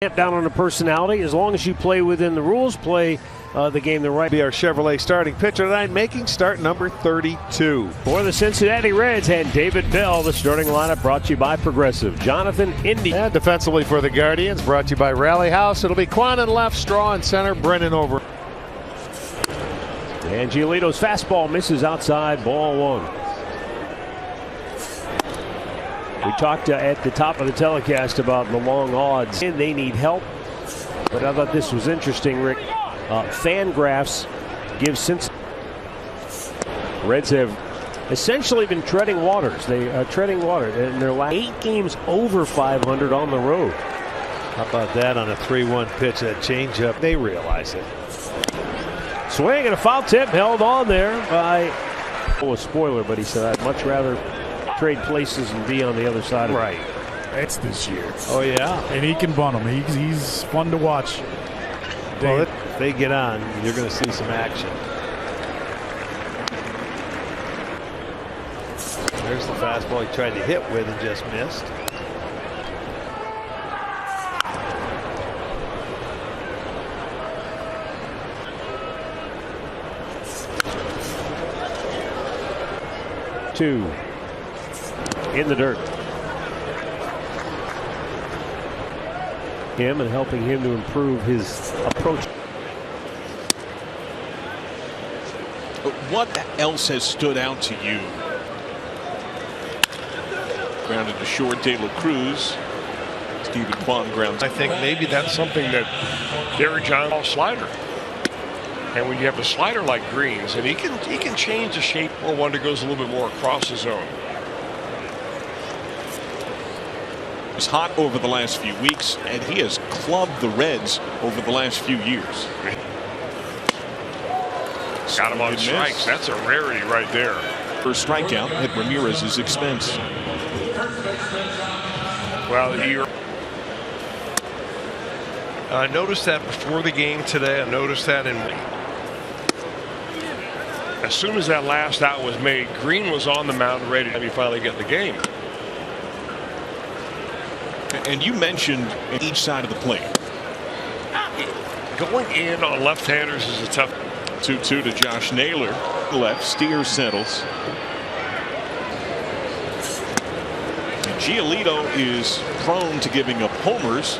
Down on the personality. As long as you play within the rules, play the game the right. Be our Chevrolet starting pitcher tonight, making start number 32. For the Cincinnati Reds and David Bell, the starting lineup brought to you by Progressive. Jonathan Indy. And defensively for the Guardians, brought to you by Rally House. It'll be Quan in left, Straw in center, Brennan over. And Giolito's fastball misses outside, ball one. We talked at the top of the telecast about the long odds. And they need help. But I thought this was interesting, Rick. Fangraphs give Cincinnati. Reds have essentially been treading waters. They are treading water in their last 8 games over 500 on the road. How about that on a 3-1 pitch, that changeup? They realize it. Swing and a foul tip held on there by a spoiler, but he said I'd much rather trade places and be on the other side of right. It's this year. Oh yeah, and he can bunt him. He's fun to watch. Well, if they get on, you're going to see some action. There's the fastball he tried to hit with and just missed. Two in the dirt. Him and helping him to improve his approach. What else has stood out to you? Grounded to short, De La Cruz. Stephen Kwan grounds. I think maybe that's something that Derek John slider. And when you have a slider like Green's, and he can change the shape or one that goes a little bit more across the zone. He's hot over the last few weeks, and he has clubbed the Reds over the last few years. Got him on strikes. That's a rarity right there. First strikeout at Ramirez's expense. Well, I noticed that before the game today. I noticed that as soon as that last out was made, Green was on the mound ready to finally get the game. And you mentioned each side of the plate. Going in on left-handers is a tough. 2-2 to Josh Naylor. Left, Steers settles. And Giolito is prone to giving up homers.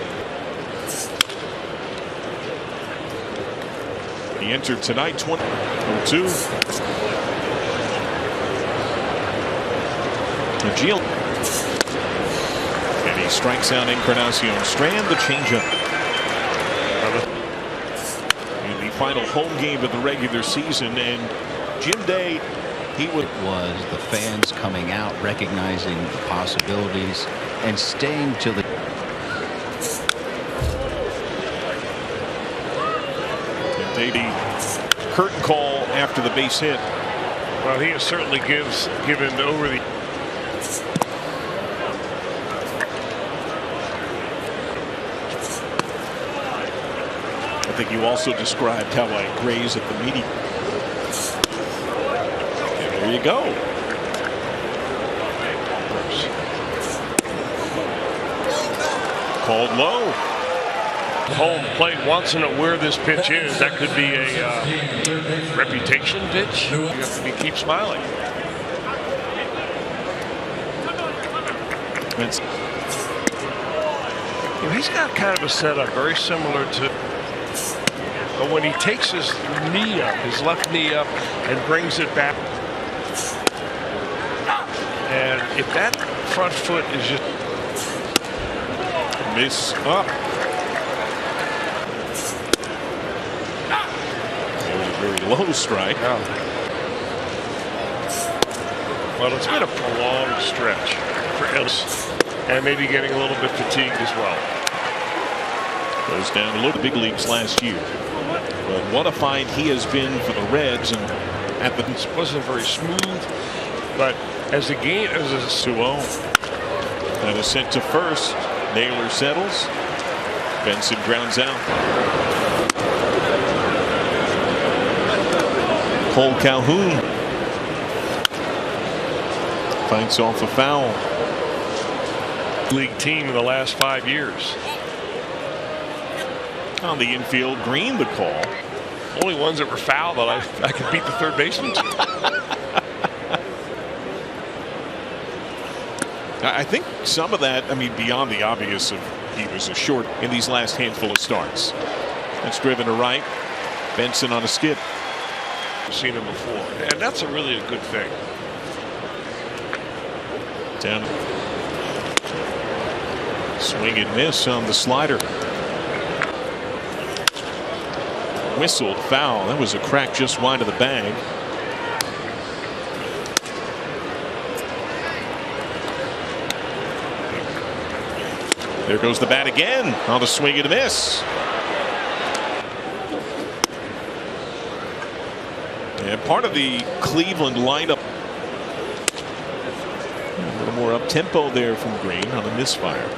He entered tonight 20-2. And he strikes out Encarnacion Strand, the changeup. In the final home game of the regular season, and Jim Day, was the fans coming out, recognizing the possibilities, and staying to the. Davey, curtain call after the base hit. Well, he has certainly given over the. I think you also described how I graze at the meeting. And there you go. Called low. Home plate wants to know where this pitch is. That could be a reputation pitch. You have to keep smiling. He's got kind of a setup very similar to. But when he takes his knee up, his left knee up, and brings it back, and if that front foot is just miss up. Very low strike. Well, it's been a prolonged stretch for Ellis, and maybe getting a little bit fatigued as well. Goes down a little big leagues last year. But what a find he has been for the Reds, and at the it wasn't very smooth, but as the game as a 2-0, that is sent to first. Naylor settles. Benson grounds out. Cole Calhoun fights off a foul. league team in the last 5 years. On the infield, Green the call. Only ones that were foul that I could beat the third baseman to. I think some of that, I mean, beyond the obvious of he was a short in these last handful of starts. That's driven to right. Benson on a skip. I've seen him before, and that's really a good thing. Down. Swing and miss on the slider. Whistled foul. That was a crack just wide of the bag. There goes the bat again on the swing and a miss. And part of the Cleveland lineup. A little more up tempo there from Green on a misfire.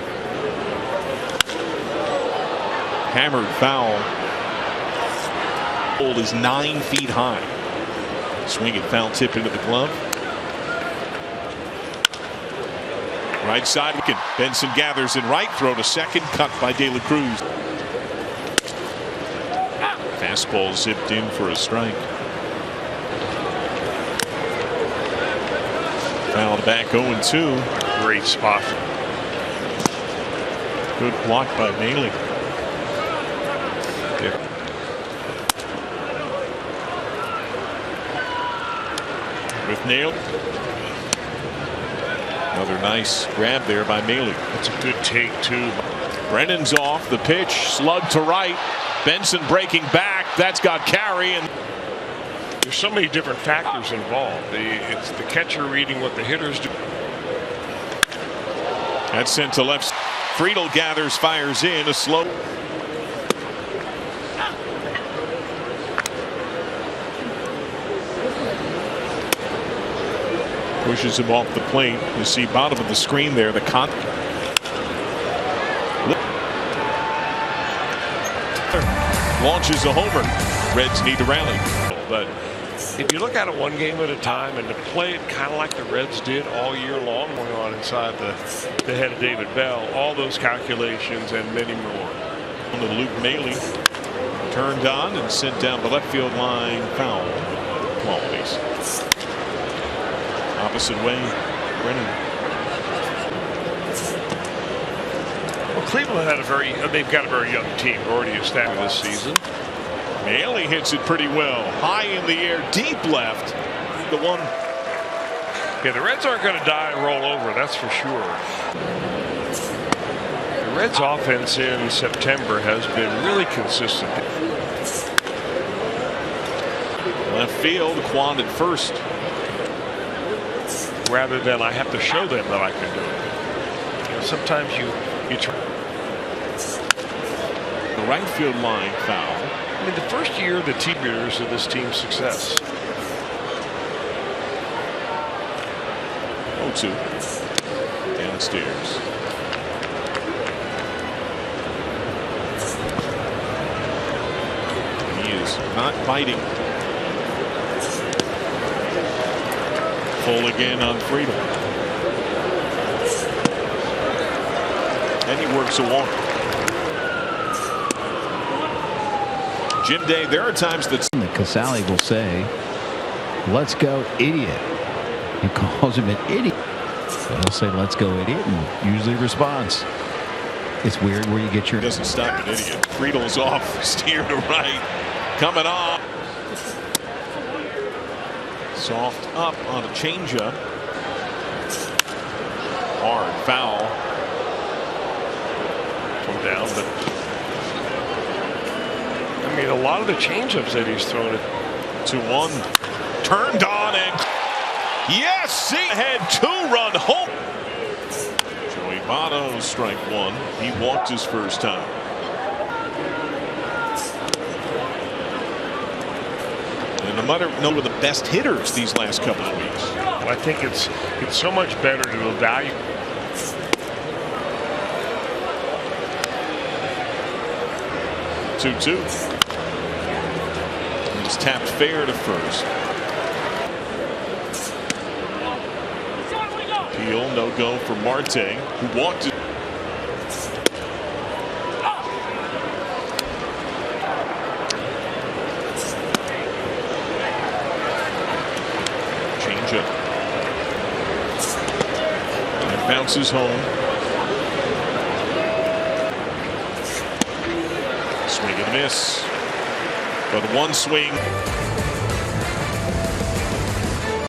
Hammered foul. Hole is 9 feet high. Swing and foul tip into the glove. Right side. Benson gathers in right. Throw to second. Cut by De La Cruz. Fastball zipped in for a strike. Foul back 0-2. Great spot. Good block by Maley. With nailed. Another nice grab there by Maley. That's a good take too. Brennan's off the pitch. Slug to right. Benson breaking back. That's got carry. And there's so many different factors involved. It's the catcher reading what the hitters do. That's sent to left. Friedel gathers, fires in a slow. Pushes him off the plate. You see bottom of the screen there. The launches a homer. Reds need to rally. But if you look at it one game at a time and to play it kind of like the Reds did all year long, going on inside the head of David Bell, all those calculations and many more. Luke Maley turned on and sent down the left field line foul. Qualities. Opposite way, Brennan. Well, Cleveland had they've got a very young team already established this season. Maley hits it pretty well. High in the air, deep left. The one. Yeah, the Reds aren't going to die and roll over, that's for sure. The Reds offense in September has been really consistent. Left field, Quan at first. Rather than I have to show them that I can do it. You know, sometimes you try. The right field line foul. I mean, the first year of the T-Beaters of this team's success. 0-2. Downstairs. He is not biting. Full again on Friedel. And he works a walk. Jim Day, there are times that Casale will say, "Let's go, idiot." He calls him an idiot. So he'll say, "Let's go, idiot," and usually responds. It's weird where you get your. Doesn't stop an idiot. Friedel's off, steer to right, coming off. Soft up on a changeup. Hard foul. Come down, but I mean, a lot of the changeups that he's thrown it. 2-1. Turned on and yes, see ahead 2-run home. Joey Votto strike one. He walked his first time. And no matter one of the best hitters these last couple of weeks. I think it's so much better to evaluate. Two. He's tapped fair to first. Peel, no go for Marte, who walked it. changeup. And it bounces home. Swing and miss. But one swing.